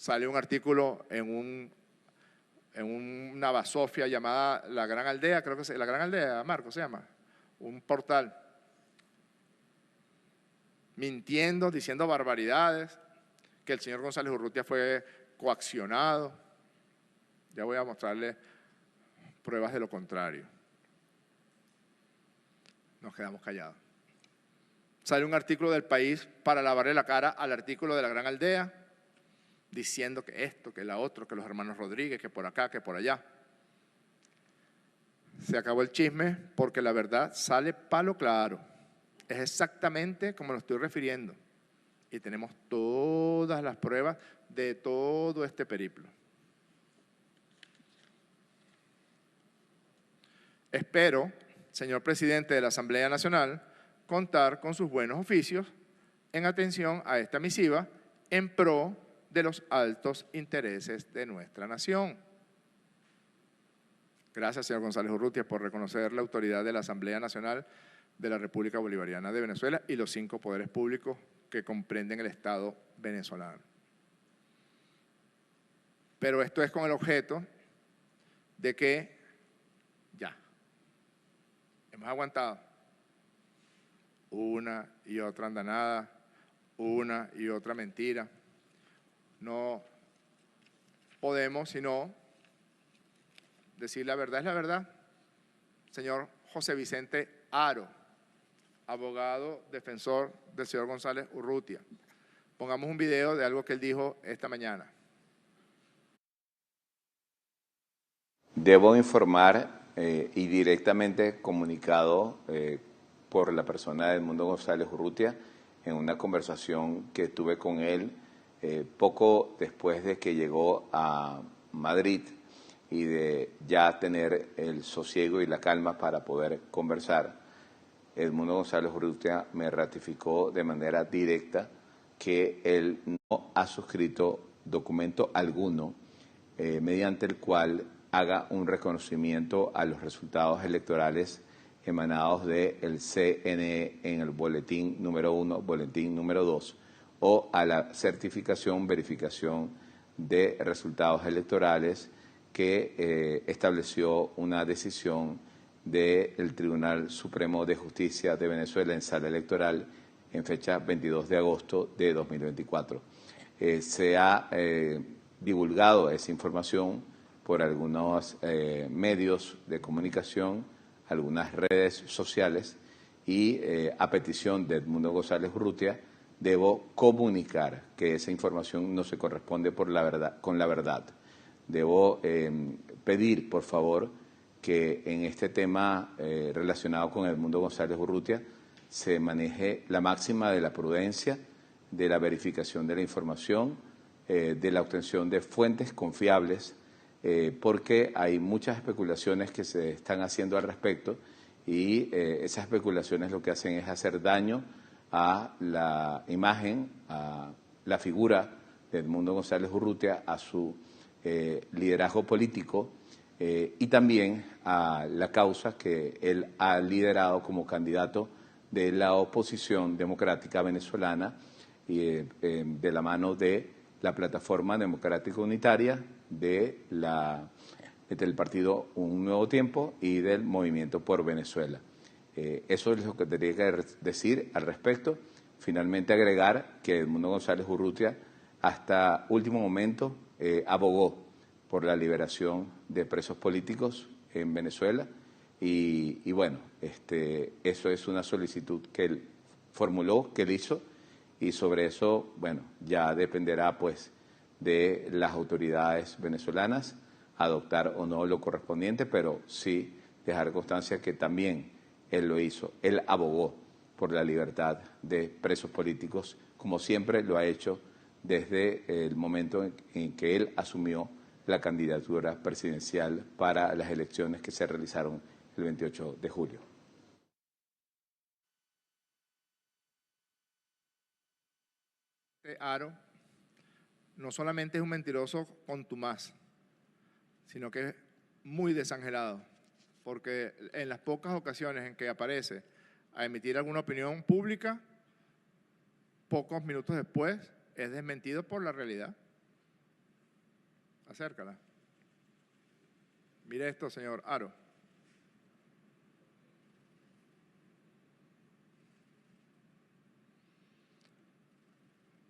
salió un artículo en una basofia llamada La Gran Aldea, creo que es La Gran Aldea, Marco, se llama, un portal, mintiendo, diciendo barbaridades, que el señor González Urrutia fue coaccionado. Ya voy a mostrarle pruebas de lo contrario. Nos quedamos callados. Sale un artículo del País para lavarle la cara al artículo de La Gran Aldea, diciendo que esto, que la otro, que los hermanos Rodríguez, que por acá, que por allá. Se acabó el chisme porque la verdad sale palo claro. Es exactamente como lo estoy refiriendo. Y tenemos todas las pruebas de todo este periplo. Espero, señor presidente de la Asamblea Nacional, contar con sus buenos oficios en atención a esta misiva en pro de los altos intereses de nuestra nación. Gracias, señor González Urrutia, por reconocer la autoridad de la Asamblea Nacional de la República Bolivariana de Venezuela y los 5 poderes públicos que comprenden el Estado venezolano. Pero esto es con el objeto de que ya hemos aguantado una y otra andanada, una y otra mentira. No podemos sino decir la verdad es la verdad. Señor José Vicente Haro, abogado defensor del señor González Urrutia. Pongamos un video de algo que él dijo esta mañana. Debo informar y directamente comunicado por la persona de Edmundo González Urrutia en una conversación que tuve con él poco después de que llegó a Madrid y de ya tener el sosiego y la calma para poder conversar. Edmundo González Urrutia me ratificó de manera directa que él no ha suscrito documento alguno mediante el cual haga un reconocimiento a los resultados electorales emanados del CNE en el boletín número 1, boletín número 2, o a la certificación, verificación de resultados electorales que estableció una decisión del Tribunal Supremo de Justicia de Venezuela en sala electoral en fecha 22 de agosto de 2024. Se ha divulgado esa información por algunos medios de comunicación, algunas redes sociales y a petición de Edmundo González Urrutia debo comunicar que esa información no se corresponde con la verdad. Debo pedir, por favor, que en este tema relacionado con Edmundo González Urrutia se maneje la máxima de la prudencia, de la verificación de la información, de la obtención de fuentes confiables, porque hay muchas especulaciones que se están haciendo al respecto y esas especulaciones lo que hacen es hacer daño a la imagen, a la figura de Edmundo González Urrutia, a su liderazgo político y también a la causa que él ha liderado como candidato de la oposición democrática venezolana y de la mano de la Plataforma Democrática Unitaria, del partido Un Nuevo Tiempo y del Movimiento por Venezuela. Eso es lo que tendría que decir al respecto. Finalmente agregar que Edmundo González Urrutia hasta último momento abogó por la liberación de presos políticos en Venezuela y bueno, eso es una solicitud que él formuló, que él hizo y sobre eso, bueno, ya dependerá pues de las autoridades venezolanas adoptar o no lo correspondiente, pero sí dejar constancia que también él lo hizo. Él abogó por la libertad de presos políticos, como siempre lo ha hecho desde el momento en que él asumió la candidatura presidencial para las elecciones que se realizaron el 28 de julio. Haro no solamente es un mentiroso contumaz, sino que es muy desangelado, porque en las pocas ocasiones en que aparece a emitir alguna opinión pública, pocos minutos después es desmentido por la realidad. Acércala. Mire esto, señor Haro.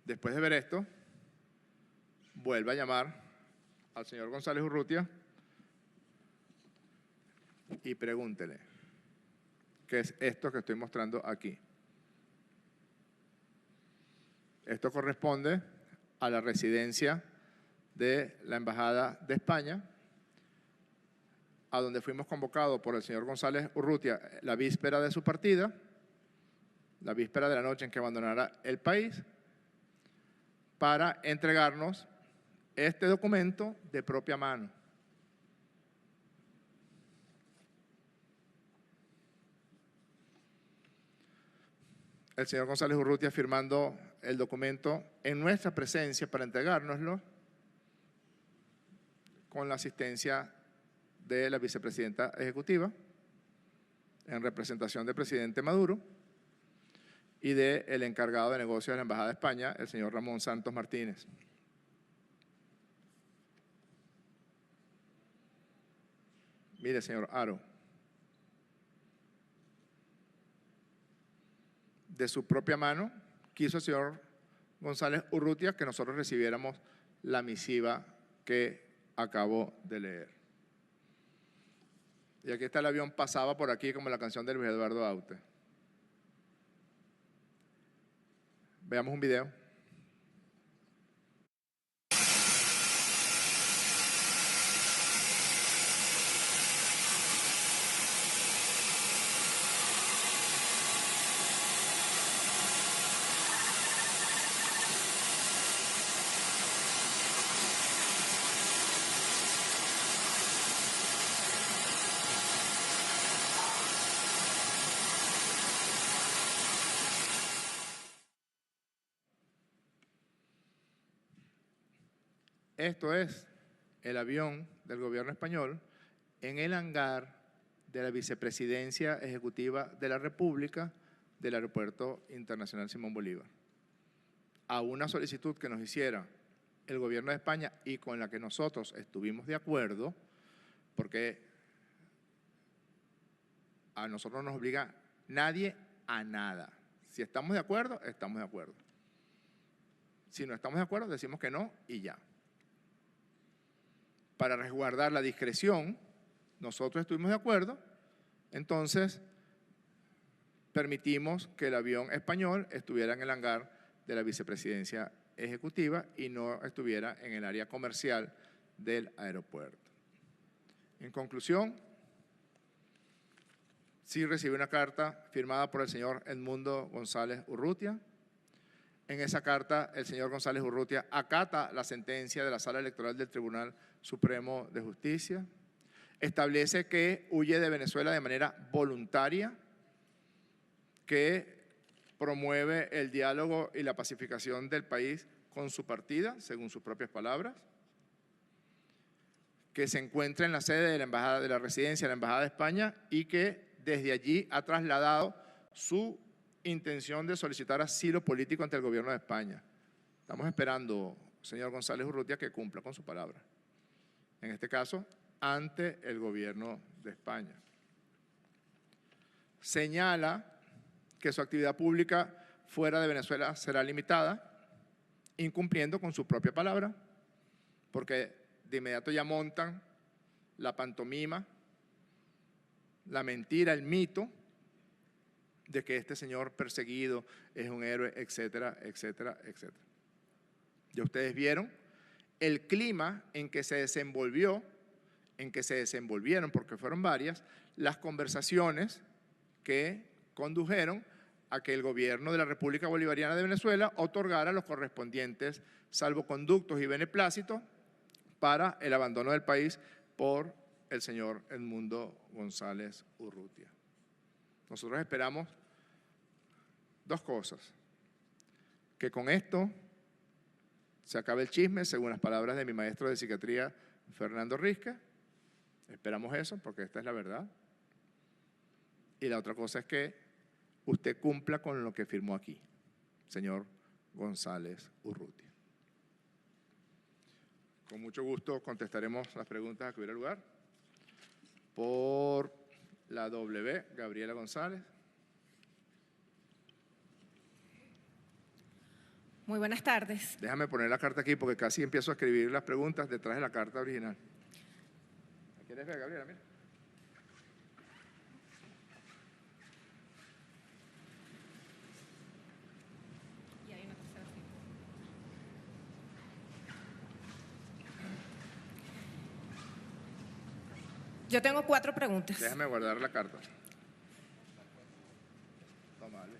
Después de ver esto, vuelve a llamar al señor González Urrutia y pregúntele, ¿qué es esto que estoy mostrando aquí? Esto corresponde a la residencia de la Embajada de España, a donde fuimos convocados por el señor González Urrutia la víspera de su partida, la víspera de la noche en que abandonara el país, para entregarnos este documento de propia mano. El señor González Urrutia firmando el documento en nuestra presencia para entregárnoslo, con la asistencia de la vicepresidenta ejecutiva, en representación del presidente Maduro, y del encargado de negocios de la Embajada de España, el señor Ramón Santos Martínez. Mire, señor Haro, de su propia mano quiso el señor González Urrutia que nosotros recibiéramos la misiva que acabo de leer. Y aquí está el avión, pasaba por aquí como la canción de Luis Eduardo Aute. Veamos un video. Esto es el avión del gobierno español en el hangar de la Vicepresidencia Ejecutiva de la República del Aeropuerto Internacional Simón Bolívar. A una solicitud que nos hiciera el gobierno de España y con la que nosotros estuvimos de acuerdo, porque a nosotros no nos obliga nadie a nada. Si estamos de acuerdo, estamos de acuerdo. Si no estamos de acuerdo, decimos que no y ya. Para resguardar la discreción, nosotros estuvimos de acuerdo, entonces permitimos que el avión español estuviera en el hangar de la Vicepresidencia Ejecutiva y no estuviera en el área comercial del aeropuerto. En conclusión, sí recibí una carta firmada por el señor Edmundo González Urrutia. En esa carta, el señor González Urrutia acata la sentencia de la Sala Electoral del Tribunal Supremo de Justicia, establece que huye de Venezuela de manera voluntaria, que promueve el diálogo y la pacificación del país con su partida, según sus propias palabras, que se encuentra en la sede de la Embajada de la Residencia de la Embajada de España y que desde allí ha trasladado su intención de solicitar asilo político ante el gobierno de España. Estamos esperando, señor González Urrutia, que cumpla con su palabra. En este caso, ante el gobierno de España. Señala que su actividad pública fuera de Venezuela será limitada, incumpliendo con su propia palabra, porque de inmediato ya montan la pantomima, la mentira, el mito de que este señor perseguido es un héroe, etcétera, etcétera, etcétera. Ya ustedes vieron el clima en que se desenvolvieron, porque fueron varias, las conversaciones que condujeron a que el gobierno de la República Bolivariana de Venezuela otorgara los correspondientes salvoconductos y beneplácitos para el abandono del país por el señor Edmundo González Urrutia. Nosotros esperamos dos cosas: que con esto se acabe el chisme, según las palabras de mi maestro de psiquiatría, Fernando Risca. Esperamos eso, porque esta es la verdad. Y la otra cosa es que usted cumpla con lo que firmó aquí, señor González Urrutia. Con mucho gusto contestaremos las preguntas que hubiera lugar. Por la W, Gabriela González. Muy buenas tardes. Déjame poner la carta aquí porque casi empiezo a escribir las preguntas detrás de la carta original. ¿La quieres ver, Gabriela? Mira. Y hay una tercera fila. Yo tengo 4 preguntas. Déjame guardar la carta. Tómale.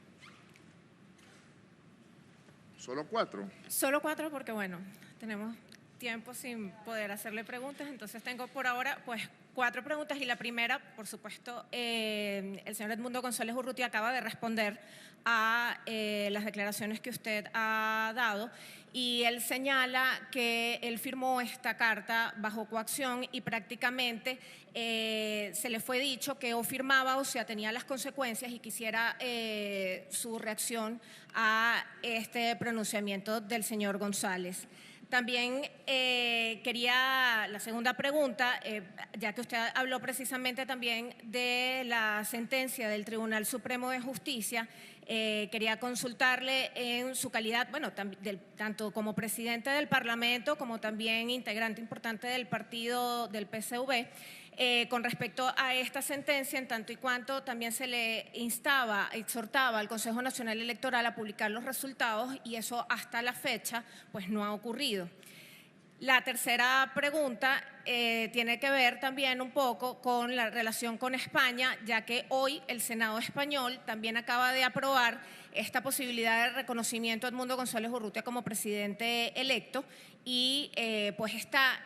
¿Solo 4? Solo 4 porque, bueno, tenemos tiempo sin poder hacerle preguntas, entonces tengo por ahora, pues, 4 preguntas y la primera, por supuesto, el señor Edmundo González Urrutia acaba de responder a las declaraciones que usted ha dado y él señala que él firmó esta carta bajo coacción y prácticamente se le fue dicho que o firmaba o se atenía a las consecuencias y quisiera su reacción a este pronunciamiento del señor González. También quería la segunda pregunta, ya que usted habló precisamente también de la sentencia del Tribunal Supremo de Justicia, quería consultarle en su calidad, bueno, tanto como presidente del Parlamento como también integrante importante del partido del PSV, con respecto a esta sentencia, en tanto y cuanto también se le exhortaba al Consejo Nacional Electoral a publicar los resultados y eso hasta la fecha pues no ha ocurrido. La tercera pregunta tiene que ver también un poco con la relación con España, ya que hoy el Senado español también acaba de aprobar esta posibilidad de reconocimiento a Edmundo González Urrutia como presidente electo y pues está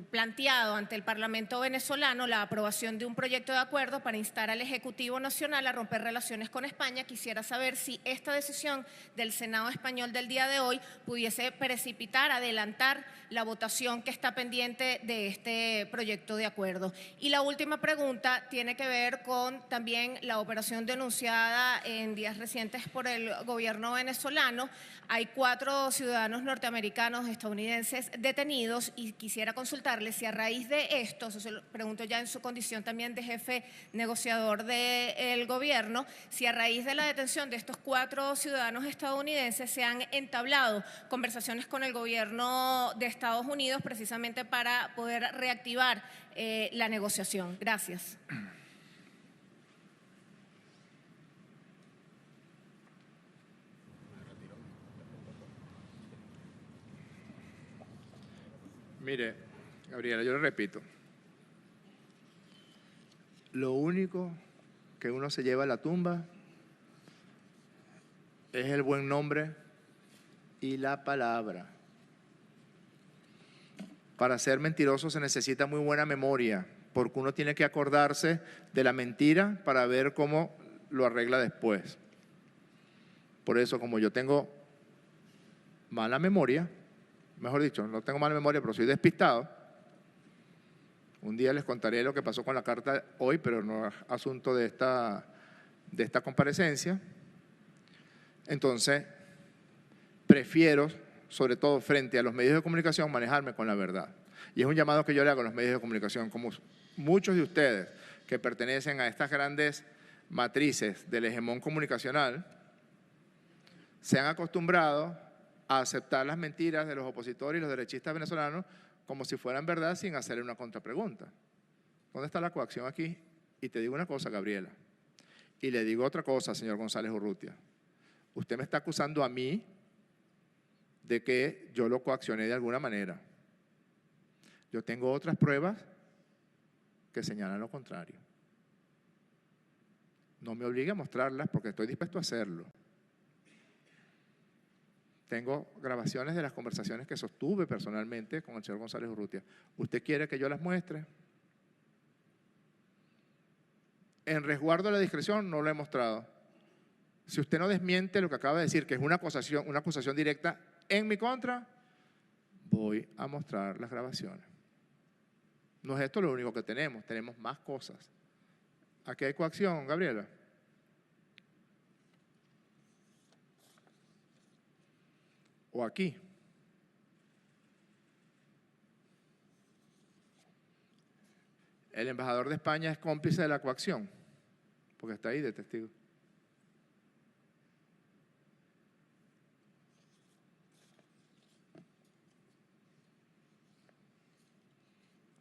planteado ante el Parlamento venezolano la aprobación de un proyecto de acuerdo para instar al Ejecutivo Nacional a romper relaciones con España. Quisiera saber si esta decisión del Senado español del día de hoy pudiese precipitar, adelantar la votación que está pendiente de este proyecto de acuerdo. Y la última pregunta tiene que ver con también la operación denunciada en días recientes por el gobierno venezolano. Hay 4 ciudadanos norteamericanos, estadounidenses detenidos y quisiera consultarle si a raíz de esto, se lo pregunto ya en su condición también de jefe negociador del gobierno, si a raíz de la detención de estos 4 ciudadanos estadounidenses se han entablado conversaciones con el gobierno de Estados Unidos precisamente para poder reactivar la negociación. Gracias. Mire, Gabriela, yo le repito, lo único que uno se lleva a la tumba es el buen nombre y la palabra. Para ser mentiroso se necesita muy buena memoria, porque uno tiene que acordarse de la mentira para ver cómo lo arregla después. Por eso, como yo tengo mala memoria, mejor dicho, no tengo mala memoria, pero soy despistado, un día les contaré lo que pasó con la carta hoy, pero no es asunto de esta comparecencia. Entonces, prefiero, sobre todo frente a los medios de comunicación, manejarme con la verdad. Y es un llamado que yo le hago a los medios de comunicación, como muchos de ustedes que pertenecen a estas grandes matrices del hegemón comunicacional, se han acostumbrado a aceptar las mentiras de los opositores y los derechistas venezolanos como si fueran verdad sin hacerle una contrapregunta. ¿Dónde está la coacción aquí? Y te digo una cosa, Gabriela, y le digo otra cosa, señor González Urrutia. Usted me está acusando a mí de que yo lo coaccioné de alguna manera. Yo tengo otras pruebas que señalan lo contrario. No me obligue a mostrarlas porque estoy dispuesto a hacerlo. Tengo grabaciones de las conversaciones que sostuve personalmente con el señor González Urrutia. ¿Usted quiere que yo las muestre? En resguardo de la discreción no lo he mostrado. Si usted no desmiente lo que acaba de decir, que es una acusación directa en mi contra, voy a mostrar las grabaciones. No es esto lo único que tenemos más cosas. ¿Aquí hay coacción, Gabriela? ¿O aquí? El embajador de España es cómplice de la coacción, porque está ahí de testigo.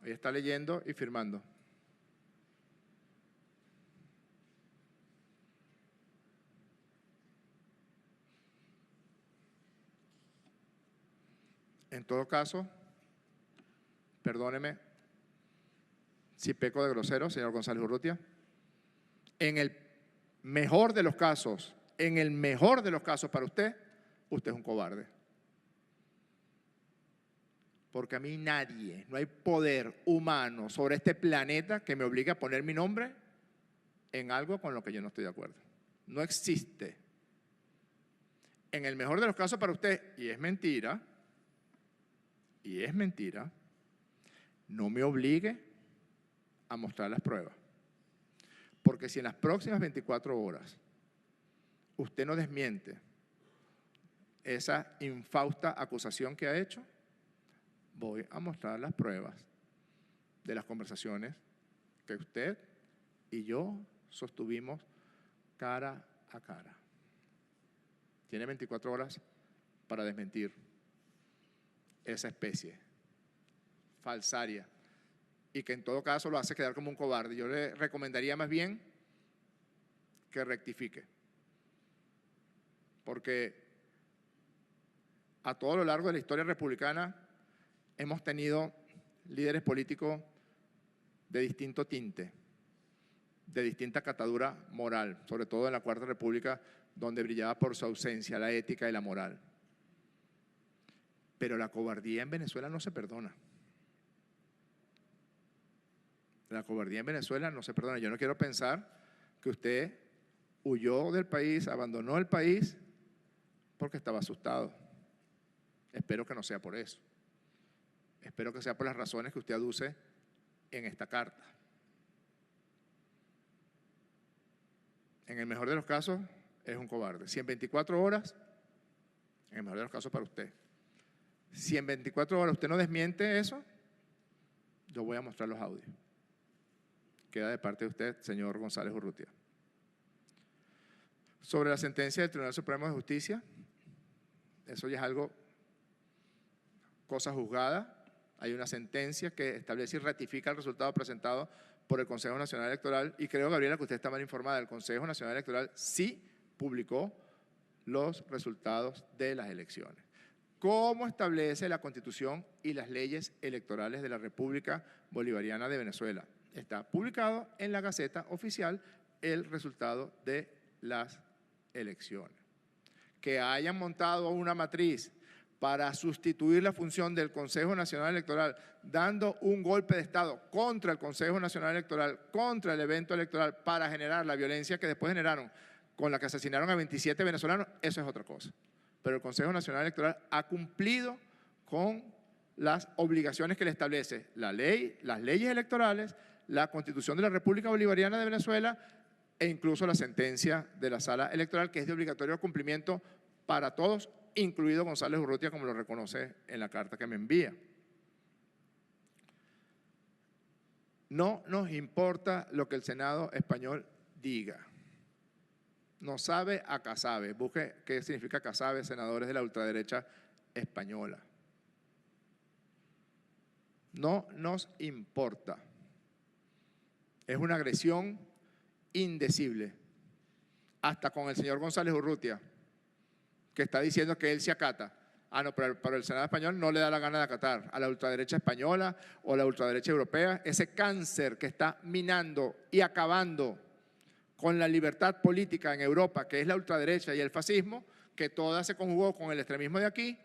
Ahí está leyendo y firmando. En todo caso, perdóneme si peco de grosero, señor González Urrutia. En el mejor de los casos para usted, usted es un cobarde. Porque a mí nadie, no hay poder humano sobre este planeta que me obligue a poner mi nombre en algo con lo que yo no estoy de acuerdo. No existe. En el mejor de los casos para usted, y es mentira, no me obligue a mostrar las pruebas. Porque si en las próximas 24 horas usted no desmiente esa infausta acusación que ha hecho, voy a mostrar las pruebas de las conversaciones que usted y yo sostuvimos cara a cara. Tiene 24 horas para desmentir esa especie falsaria y que en todo caso lo hace quedar como un cobarde. Yo le recomendaría más bien que rectifique, porque a todo lo largo de la historia republicana hemos tenido líderes políticos de distinto tinte, de distinta catadura moral, sobre todo en la Cuarta República, donde brillaba por su ausencia la ética y la moral. Pero la cobardía en Venezuela no se perdona. La cobardía en Venezuela no se perdona. Yo no quiero pensar que usted huyó del país, abandonó el país porque estaba asustado. Espero que no sea por eso. Espero que sea por las razones que usted aduce en esta carta. En el mejor de los casos, es un cobarde. Si en 24 horas, en el mejor de los casos para usted, si en 24 horas usted no desmiente eso, yo voy a mostrar los audios. Queda de parte de usted, señor González Urrutia. Sobre la sentencia del Tribunal Supremo de Justicia, eso ya es algo, cosa juzgada. Hay una sentencia que establece y ratifica el resultado presentado por el Consejo Nacional Electoral y creo, Gabriela, que usted está mal informada. El Consejo Nacional Electoral sí publicó los resultados de las elecciones. ¿Cómo establece la Constitución y las leyes electorales de la República Bolivariana de Venezuela? Está publicado en la Gaceta Oficial el resultado de las elecciones. Que hayan montado una matriz para sustituir la función del Consejo Nacional Electoral, dando un golpe de Estado contra el Consejo Nacional Electoral, contra el evento electoral, para generar la violencia que después generaron con la que asesinaron a 27 venezolanos, eso es otra cosa. Pero el Consejo Nacional Electoral ha cumplido con las obligaciones que le establece la ley, las leyes electorales, la Constitución de la República Bolivariana de Venezuela e incluso la sentencia de la Sala Electoral, que es de obligatorio cumplimiento para todos, incluido González Urrutia, como lo reconoce en la carta que me envía. No nos importa lo que el Senado español diga. No sabe a casabe. Busque qué significa casabe, senadores de la ultraderecha española. No nos importa. Es una agresión indecible. Hasta con el señor González Urrutia, que está diciendo que él se acata. Ah, no, pero el Senado español no le da la gana de acatar a la ultraderecha española o a la ultraderecha europea. Ese cáncer que está minando y acabando con la libertad política en Europa, que es la ultraderecha y el fascismo, que toda se conjugó con el extremismo de aquí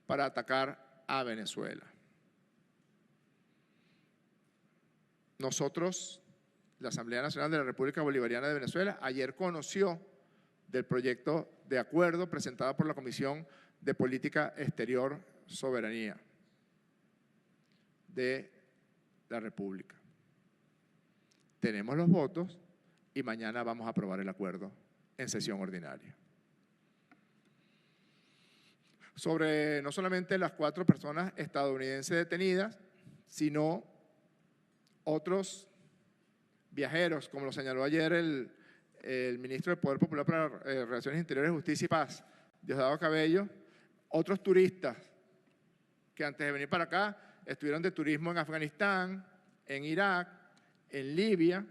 para atacar a Venezuela. Nosotros, la Asamblea Nacional de la República Bolivariana de Venezuela, ayer conoció del proyecto de acuerdo presentado por la Comisión de Política Exterior Soberanía de la República. Tenemos los votos y mañana vamos a aprobar el acuerdo en sesión ordinaria. Sobre no solamente las 4 personas estadounidenses detenidas, sino otros viajeros, como lo señaló ayer el ministro del Poder Popular para Relaciones Interiores, Justicia y Paz, Diosdado Cabello, otros turistas que antes de venir para acá estuvieron de turismo en Afganistán, en Irak, en Libia,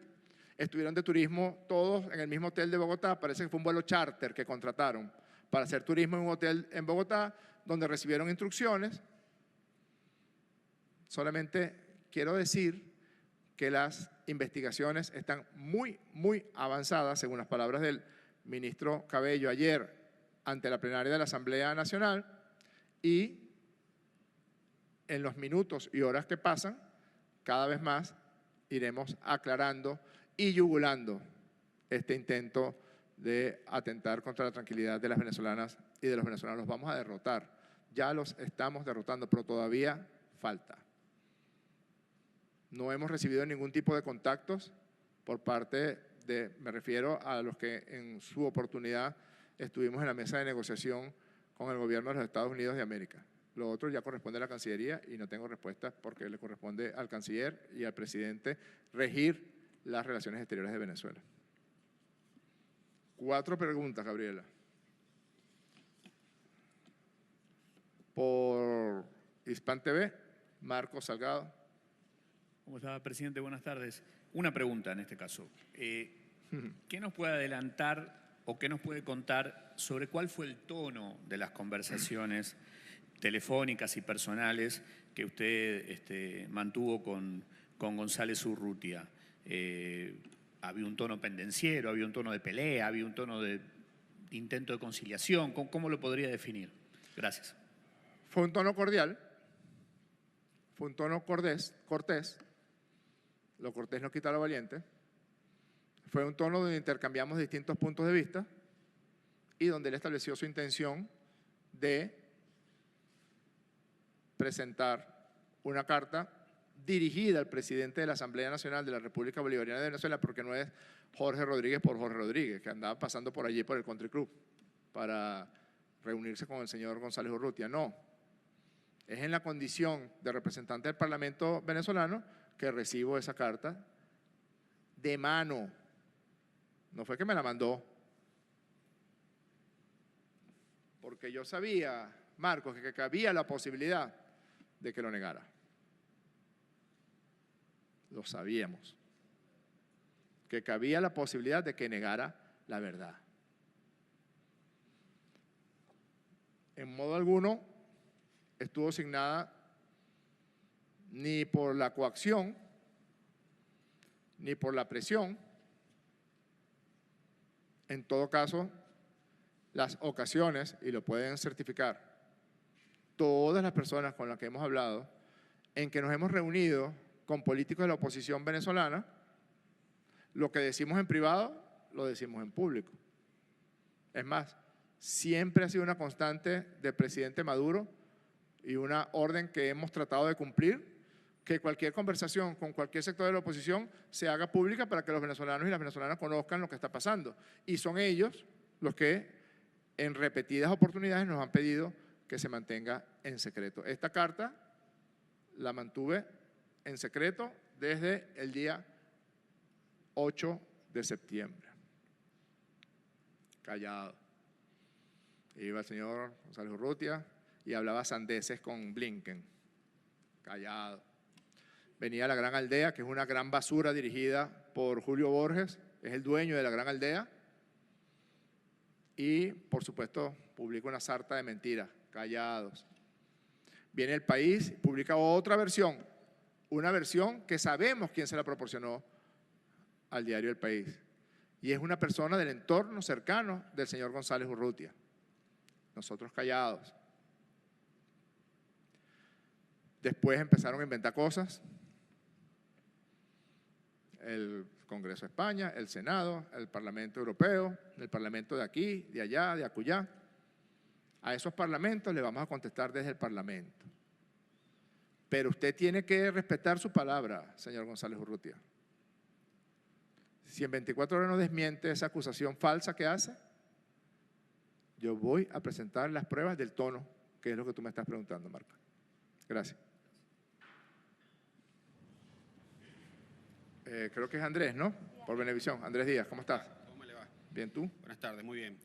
estuvieron de turismo todos en el mismo hotel de Bogotá, parece que fue un vuelo charter que contrataron para hacer turismo en un hotel en Bogotá, donde recibieron instrucciones. Solamente quiero decir que las investigaciones están muy avanzadas, según las palabras del ministro Cabello ayer ante la plenaria de la Asamblea Nacional, y en los minutos y horas que pasan, cada vez más iremos aclarando y yugulando este intento de atentar contra la tranquilidad de las venezolanas y de los venezolanos. Los vamos a derrotar, ya los estamos derrotando, pero todavía falta. No hemos recibido ningún tipo de contactos por parte de, me refiero a los que en su oportunidad estuvimos en la mesa de negociación con el gobierno de los Estados Unidos de América. Lo otro ya corresponde a la Cancillería y no tengo respuesta porque le corresponde al canciller y al presidente regir las relaciones exteriores de Venezuela. 4 preguntas, Gabriela. Por Hispan TV, Marcos Salgado. ¿Cómo está, presidente? Buenas tardes. Una pregunta en este caso. ¿Qué nos puede adelantar o qué nos puede contar sobre cuál fue el tono de las conversaciones telefónicas y personales que usted mantuvo con González Urrutia? ¿Había un tono pendenciero, había un tono de pelea, había un tono de intento de conciliación? ¿Cómo lo podría definir? Gracias. Fue un tono cordial, fue un tono cortés. Lo cortés no quita lo valiente. Fue un tono donde intercambiamos distintos puntos de vista y donde él estableció su intención de presentar una carta dirigida al presidente de la Asamblea Nacional de la República Bolivariana de Venezuela, porque no es Jorge Rodríguez por Jorge Rodríguez, que andaba pasando por allí por el Country Club para reunirse con el señor González Urrutia. No, es en la condición de representante del Parlamento venezolano que recibo esa carta de mano. No fue que me la mandó, porque yo sabía, Marcos, que había la posibilidad de que lo negara. Lo sabíamos, que cabía la posibilidad de que negara la verdad. En modo alguno estuvo asignada ni por la coacción, ni por la presión. En todo caso, las ocasiones, y lo pueden certificar todas las personas con las que hemos hablado, en que nos hemos reunido con políticos de la oposición venezolana, lo que decimos en privado, lo decimos en público. Es más, siempre ha sido una constante del presidente Maduro y una orden que hemos tratado de cumplir, que cualquier conversación con cualquier sector de la oposición se haga pública para que los venezolanos y las venezolanas conozcan lo que está pasando. Y son ellos los que en repetidas oportunidades nos han pedido que se mantenga en secreto. Esta carta la mantuve en secreto desde el día 8 de septiembre. Callado. Iba el señor González Urrutia y hablaba sandeces con Blinken. Callado. Venía la Gran Aldea, que es una gran basura dirigida por Julio Borges, es el dueño de la Gran Aldea, y por supuesto publica una sarta de mentiras. Callados. Viene El País, publica otra versión, una versión que sabemos quién se la proporcionó al diario El País, y es una persona del entorno cercano del señor González Urrutia. Nosotros callados. Después empezaron a inventar cosas. El Congreso de España, el Senado, el Parlamento Europeo, el Parlamento de aquí, de allá, de acullá. A esos parlamentos le vamos a contestar desde el Parlamento. Pero usted tiene que respetar su palabra, señor González Urrutia. Si en 24 horas no desmiente esa acusación falsa que hace, yo voy a presentar las pruebas del tono, que es lo que tú me estás preguntando, Marco. Gracias. creo que es Andrés, ¿no? Por Venevisión. Andrés Díaz, ¿cómo estás? ¿Cómo me le va? Bien, ¿tú? Buenas tardes, muy bien.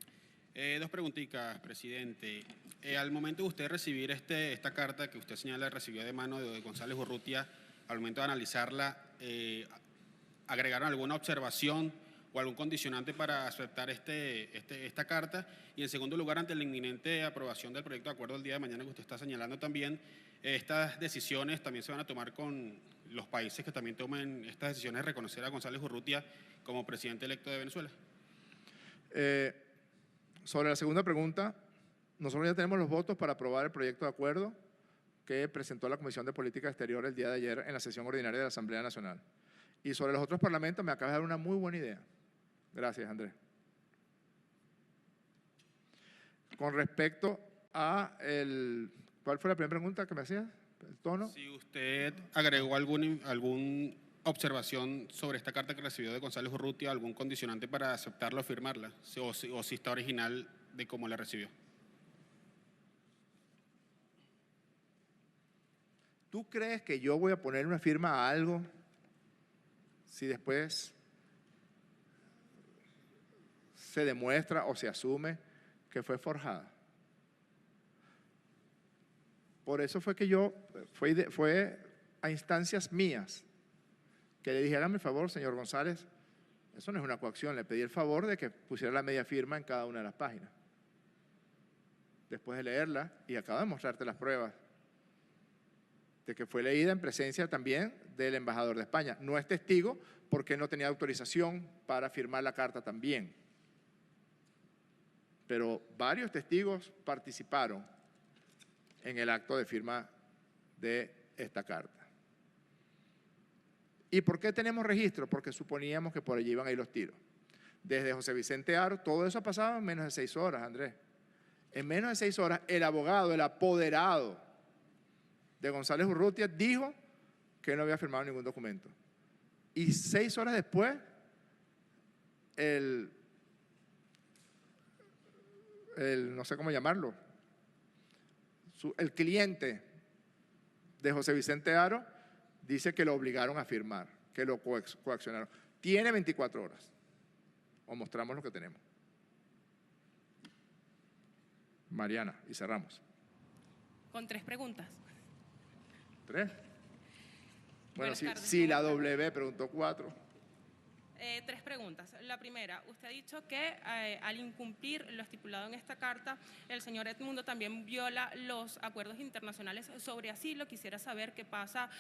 Dos preguntitas, presidente. Al momento de usted recibir esta carta que usted señala recibió de mano de González Urrutia, al momento de analizarla, ¿agregaron alguna observación o algún condicionante para aceptar esta carta? Y en segundo lugar, ante la inminente aprobación del proyecto de acuerdo el día de mañana que usted está señalando también, estas decisiones también se van a tomar con los países que también tomen estas decisiones de reconocer a González Urrutia como presidente electo de Venezuela. Sobre la segunda pregunta, nosotros ya tenemos los votos para aprobar el proyecto de acuerdo que presentó la Comisión de Política Exterior el día de ayer en la sesión ordinaria de la Asamblea Nacional. Y sobre los otros parlamentos me acabas de dar una muy buena idea. Gracias, Andrés. Con respecto a ¿cuál fue la primera pregunta que me hacías? ¿El tono? Si usted agregó alguna observación sobre esta carta que recibió de González Urrutia, algún condicionante para aceptarla o firmarla, o si está original de cómo la recibió. ¿Tú crees que yo voy a poner una firma a algo si después se demuestra o se asume que fue forjada? Por eso fue que fue a instancias mías que le dije, hágame el favor, señor González, eso no es una coacción, le pedí el favor de que pusiera la media firma en cada una de las páginas. Después de leerla, y acabo de mostrarte las pruebas, de que fue leída en presencia también del embajador de España. No es testigo porque no tenía autorización para firmar la carta también. Pero varios testigos participaron en el acto de firma de esta carta. ¿Y por qué tenemos registro? Porque suponíamos que por allí iban a ir los tiros. Desde José Vicente Haro, todo eso ha pasado en menos de 6 horas, Andrés. En menos de 6 horas, el abogado, el apoderado de González Urrutia dijo que no había firmado ningún documento. Y 6 horas después, no sé cómo llamarlo, el cliente de José Vicente Haro dice que lo obligaron a firmar, que lo coaccionaron. Tiene 24 horas. O mostramos lo que tenemos. Mariana, y cerramos. Con 3 preguntas. 3. Bueno, Buenas tardes, si la ¿cómo está? W preguntó 4. 3 preguntas. La primera, usted ha dicho que al incumplir lo estipulado en esta carta, el señor Edmundo también viola los acuerdos internacionales sobre asilo. Quisiera saber qué pasa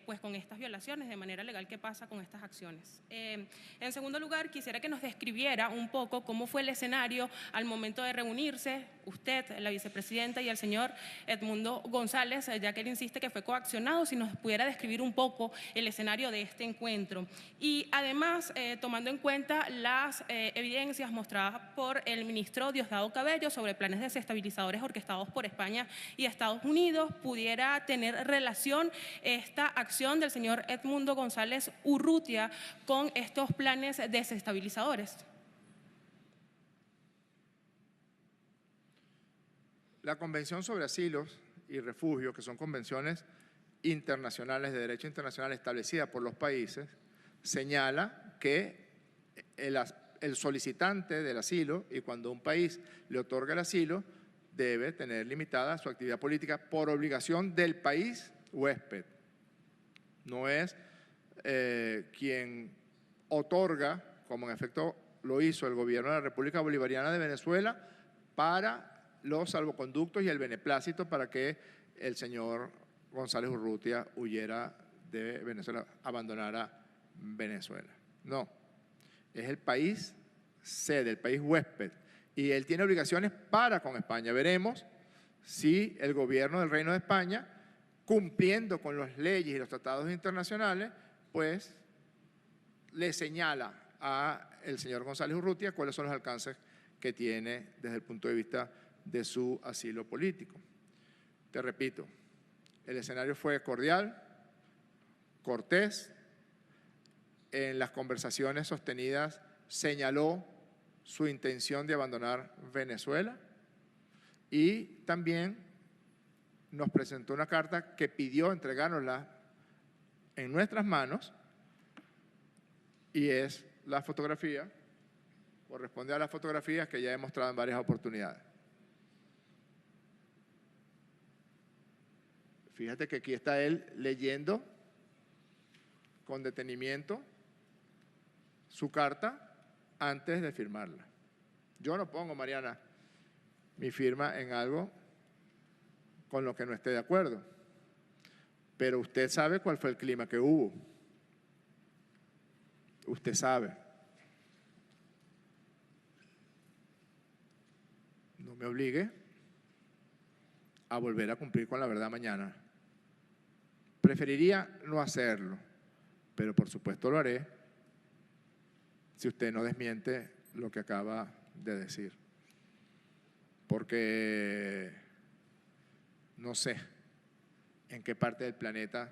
pues con estas violaciones, de manera legal, qué pasa con estas acciones. En segundo lugar, quisiera que nos describiera un poco cómo fue el escenario al momento de reunirse usted, la vicepresidenta, y el señor Edmundo González, ya que él insiste que fue coaccionado, si nos pudiera describir un poco el escenario de este encuentro. Y además, tomando en cuenta las evidencias mostradas por el ministro Diosdado Cabello sobre planes desestabilizadores orquestados por España y Estados Unidos, ¿pudiera tener relación esta acción del señor Edmundo González Urrutia con estos planes desestabilizadores? La Convención sobre Asilos y Refugio, que son convenciones internacionales de derecho internacional establecidas por los países, señala que el solicitante del asilo, y cuando un país le otorga el asilo, debe tener limitada su actividad política por obligación del país huésped. No es quien otorga, como en efecto lo hizo el gobierno de la República Bolivariana de Venezuela, para los salvoconductos y el beneplácito para que el señor González Urrutia huyera de Venezuela, abandonara Venezuela. No, es el país sede, el país huésped, y él tiene obligaciones para con España. Veremos si el gobierno del Reino de España, cumpliendo con las leyes y los tratados internacionales, pues le señala al señor González Urrutia cuáles son los alcances que tiene desde el punto de vista de su asilo político. Te repito, el escenario fue cordial, cortés. En las conversaciones sostenidas señaló su intención de abandonar Venezuela y también nos presentó una carta que pidió entregárnosla en nuestras manos y es la fotografía, corresponde a las fotografías que ya he mostrado en varias oportunidades. Fíjate que aquí está él leyendo con detenimiento su carta antes de firmarla. Yo no pongo, Mariana, mi firma en algo con lo que no esté de acuerdo, pero usted sabe cuál fue el clima que hubo. Usted sabe. No me obligue a volver a cumplir con la verdad mañana. Preferiría no hacerlo, pero por supuesto lo haré si usted no desmiente lo que acaba de decir. Porque no sé en qué parte del planeta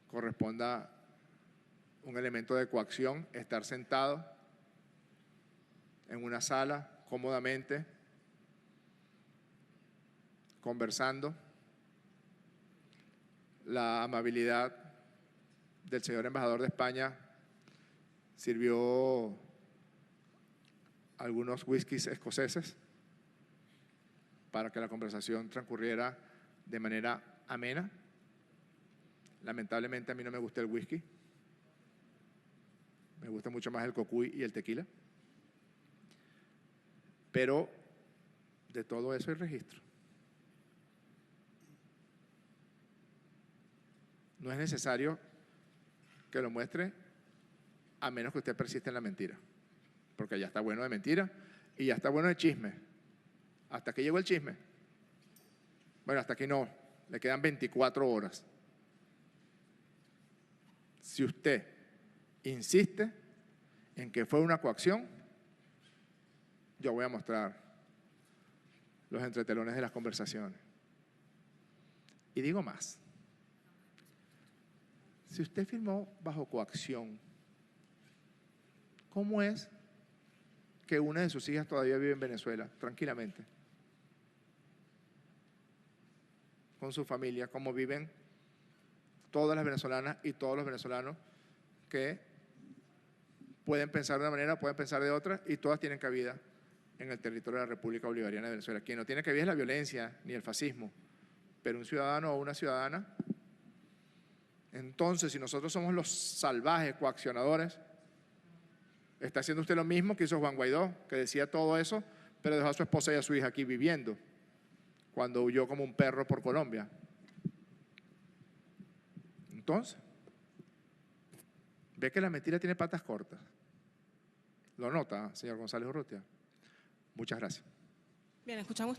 corresponda un elemento de coacción estar sentado en una sala cómodamente, conversando. La amabilidad del señor embajador de España sirvió algunos whiskies escoceses para que la conversación transcurriera de manera amena. Lamentablemente a mí no me gusta el whisky. Me gusta mucho más el cocuy y el tequila. Pero de todo eso hay registro. No es necesario que lo muestre a menos que usted persista en la mentira. Porque ya está bueno de mentira y ya está bueno de chisme. ¿Hasta aquí llegó el chisme? Bueno, hasta aquí no. Le quedan 24 horas. Si usted insiste en que fue una coacción, yo voy a mostrar los entretelones de las conversaciones. Y digo más. Si usted firmó bajo coacción, ¿cómo es que una de sus hijas todavía vive en Venezuela, tranquilamente? Con su familia, como viven todas las venezolanas y todos los venezolanos que pueden pensar de una manera, pueden pensar de otra, y todas tienen cabida en el territorio de la República Bolivariana de Venezuela. Quien no tiene cabida es la violencia ni el fascismo, pero un ciudadano o una ciudadana. Entonces, si nosotros somos los salvajes coaccionadores, está haciendo usted lo mismo que hizo Juan Guaidó, que decía todo eso, pero dejó a su esposa y a su hija aquí viviendo, cuando huyó como un perro por Colombia. Entonces, ve que la mentira tiene patas cortas. ¿Lo nota, señor González Urrutia? Muchas gracias. Bien, escuchamos.